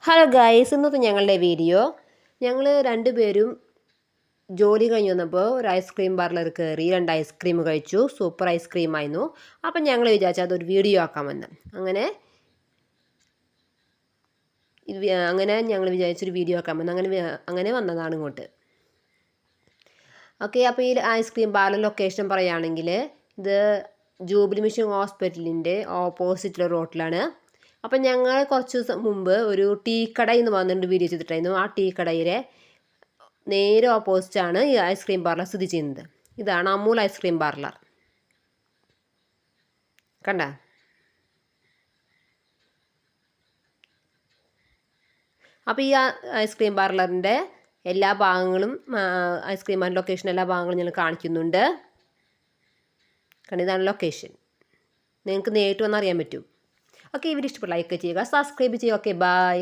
Hello guys, ഇന്നത്തെ ഞങ്ങളുടെ video ഞങ്ങൾ രണ്ടുപേരും ജോലി കഴിഞ്ഞ് വന്നപ്പോൾ ഒരു ഐസ്ക്രീം പാർലർ കയറി 2 ഐസ്ക്രീം കഴിച്ചു. സൂപ്പർ ഐസ്ക്രീം ആയിരുന്നു. അപ്പം ഞങ്ങൾ വിചാരിച്ചു അതൊരു വീഡിയോ ആക്കാമെന്ന്. അങ്ങനെ ഞങ്ങൾ വിചാരിച്ചൊരു വീഡിയോ ആക്കാമെന്ന് അങ്ങനെ വന്നതാണ് ഇങ്ങോട്ട്. ഓക്കെ, അപ്പോൾ ഈ ഐസ്ക്രീം പാർലർ ലൊക്കേഷൻ പറയുകയാണെങ്കിൽ ഇത് ജൂബിലി മിഷൻ ഹോസ്പിറ്റലിൻ്റെ ഓപ്പോസിറ്റുള്ള റോട്ടിലാണ്. അപ്പം ഞങ്ങൾ കുറച്ച് ദിവസം മുമ്പ് ഒരു ടീ കടയിൽ നിന്ന് വന്നിട്ട് വീഡിയോ ചെയ്തിട്ടായിരുന്നു. ആ ടീ കടയിലെ നേരെ ഓപ്പോസിറ്റാണ് ഈ ഐസ്ക്രീം പാർലർ സ്ഥിതി ചെയ്യുന്നത്. ഇതാണ് അമൂൽ ഐസ്ക്രീം പാർലർ. കണ്ട, അപ്പോൾ ഈ ഐസ്ക്രീം പാർലറിൻ്റെ എല്ലാ ഭാഗങ്ങളും ഐസ്ക്രീം പാർലർ ലൊക്കേഷൻ എല്ലാ ഭാഗങ്ങളും ഞാൻ കാണിക്കുന്നുണ്ട്. കണ്ട, ഇതാണ് ലൊക്കേഷൻ. നിങ്ങൾക്ക് നേരിട്ട് വന്ന് അറിയാൻ പറ്റും. ഓക്കെ, ഈ വീഡിയോ ഇഷ്ടപ്പെട്ട ലൈക്ക് ചെയ്യുക, സബ്സ്ക്രൈബ് ചെയ്യുക. Okay, by.